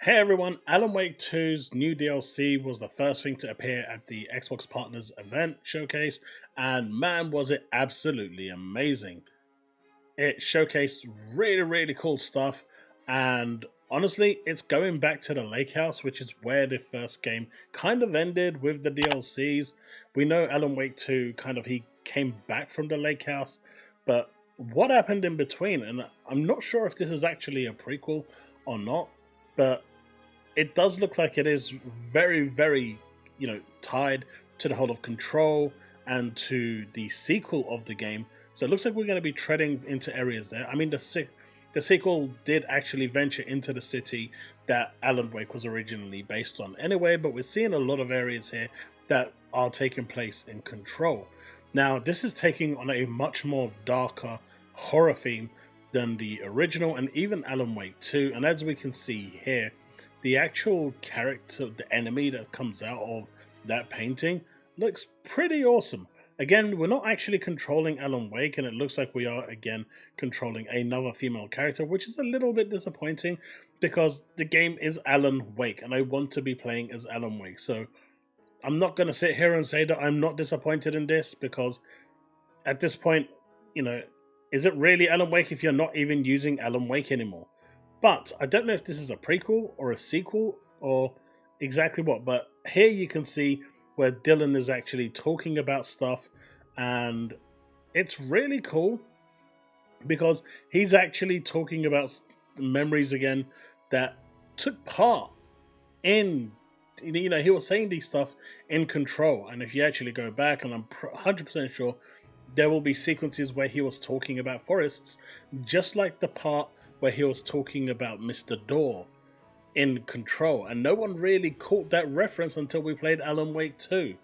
Hey everyone, Alan Wake 2's new DLC was the first thing to appear at the Xbox Partners event showcase, and man was it absolutely amazing. It showcased really cool stuff, and honestly, it's going back to the lake house, which is where the first game kind of ended with the DLCs. We know Alan Wake 2 he came back from the lake house, but what happened in between? And I'm not sure if this is actually a prequel or not, but it does look like it is very, tied to the whole of Control and to the sequel of the game. So it looks like we're going to be treading into areas there. I mean, the sequel did actually venture into the city that Alan Wake was originally based on anyway, but we're seeing a lot of areas here that are taking place in Control. Now, this is taking on a much more darker horror theme than the original and even Alan Wake 2. And as we can see here, the actual character, the enemy that comes out of that painting, looks pretty awesome. Again, we're not actually controlling Alan Wake, and it looks like we are again controlling another female character, which is a little bit disappointing because the game is Alan Wake, and I want to be playing as Alan Wake. So I'm not going to sit here and say that I'm not disappointed in this, because at this point, is it really Alan Wake if you're not even using Alan Wake anymore? But I don't know if this is a prequel or a sequel or exactly what. But here you can see where Dylan is actually talking about stuff. And it's really cool because he's actually talking about memories again that took part in, he was saying these stuff in Control. And if you actually go back, and I'm 100% sure, there will be sequences where he was talking about forests, just like the part where he was talking about Mr. Door in Control, and no one really caught that reference until we played Alan Wake 2.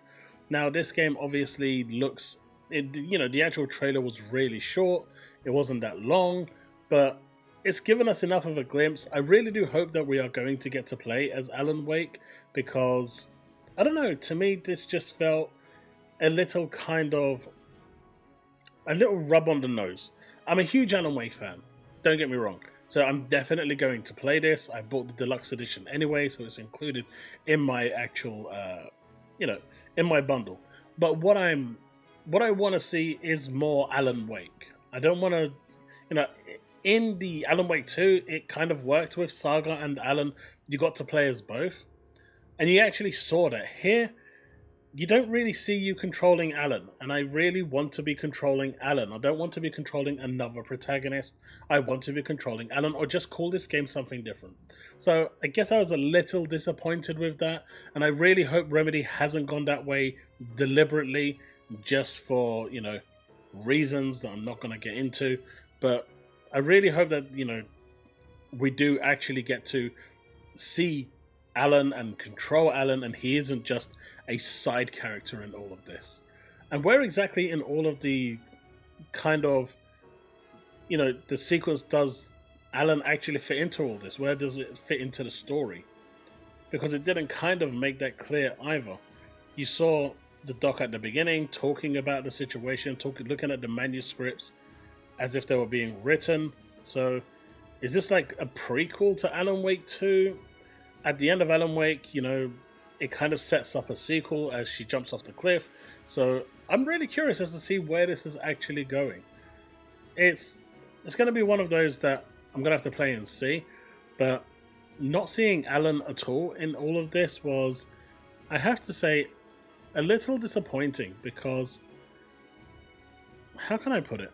Now, this game obviously looks, the actual trailer was really short, it wasn't that long, but it's given us enough of a glimpse. I really do hope that we are going to get to play as Alan Wake, because, I don't know, to me this just felt a little rub on the nose. I'm a huge Alan Wake fan, don't get me wrong. So I'm definitely going to play this. I bought the deluxe edition anyway, so it's included in my actual, in my bundle. But what I want to see is more Alan Wake. I don't want to, in the Alan Wake 2, it kind of worked with Saga and Alan. You got to play as both, and you actually saw that here. You don't really see you controlling Alan, and I really want to be controlling Alan. I don't want to be controlling another protagonist. I want to be controlling Alan, or just call this game something different. So I guess I was a little disappointed with that, and I really hope Remedy hasn't gone that way deliberately, just for, reasons that I'm not going to get into. But I really hope that, we do actually get to see Alan and control Alan, and he isn't just a side character in all of this. And where exactly in all of the the sequence does Alan actually fit into all this? Where does it fit into the story? Because it didn't make that clear either. You saw the doc at the beginning talking about the situation, looking at the manuscripts as if they were being written. So is this like a prequel to Alan Wake 2? At the end of Alan Wake, it kind of sets up a sequel as she jumps off the cliff. So I'm really curious as to see where this is actually going. It's going to be one of those that I'm going to have to play and see. But not seeing Alan at all in all of this was, I have to say, a little disappointing, because, how can I put it?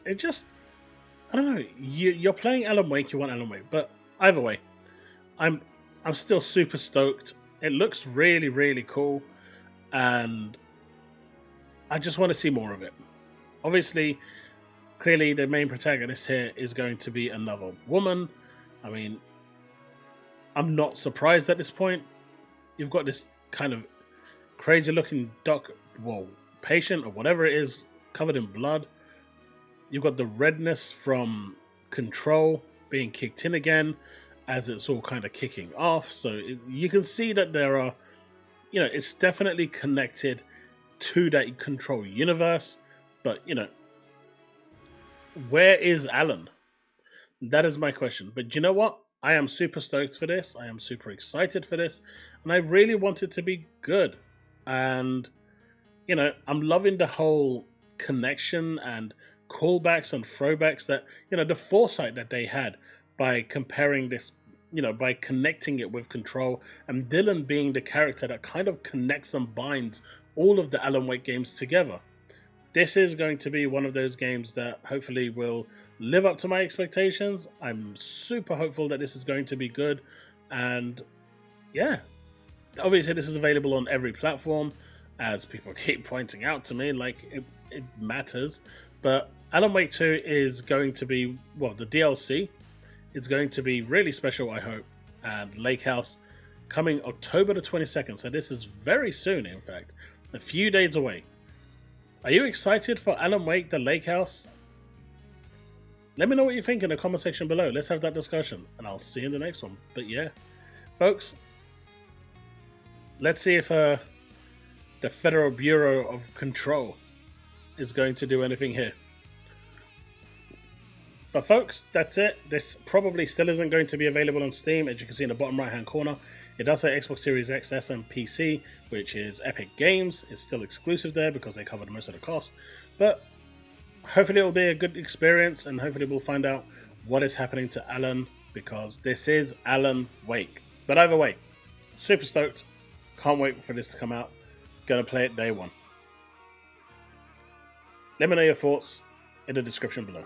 It just, I don't know. You're playing Alan Wake, you want Alan Wake, but either way, I'm still super stoked. It looks really cool, and I just want to see more of it. Obviously, clearly the main protagonist here is going to be another woman. I mean, I'm not surprised at this point. You've got this kind of crazy looking patient or whatever it is, covered in blood. You've got the redness from Control being kicked in again as it's all kind of kicking off. So you can see that there are, it's definitely connected to that Control universe. But, where is Alan? That is my question. But you know what? I am super stoked for this. I am super excited for this. And I really want it to be good. And, you know, I'm loving the whole connection and callbacks and throwbacks that, you know, the foresight that they had by comparing this, you know, by connecting it with Control, and Dylan being the character that kind of connects and binds all of the Alan Wake games together. This is going to be one of those games that hopefully will live up to my expectations. I'm super hopeful that this is going to be good. And yeah, obviously this is available on every platform, as people keep pointing out to me, like it matters. But Alan Wake 2 is going to be, well, the DLC is going to be really special, I hope. And Lake House coming October the 22nd. So this is very soon, in fact. A few days away. Are you excited for Alan Wake, the Lake House? Let me know what you think in the comment section below. Let's have that discussion. And I'll see you in the next one. But yeah, folks, let's see if the Federal Bureau of Control is going to do anything here. But folks, that's it. This probably still isn't going to be available on Steam. As you can see in the bottom right hand corner, it does say Xbox Series X, S, and PC, which is Epic Games. It's still exclusive there because they covered most of the cost. But hopefully it'll be a good experience, and hopefully we'll find out what is happening to Alan, because this is Alan Wake. But either way, super stoked. Can't wait for this to come out. Gonna play it day one. Let me know your thoughts in the description below.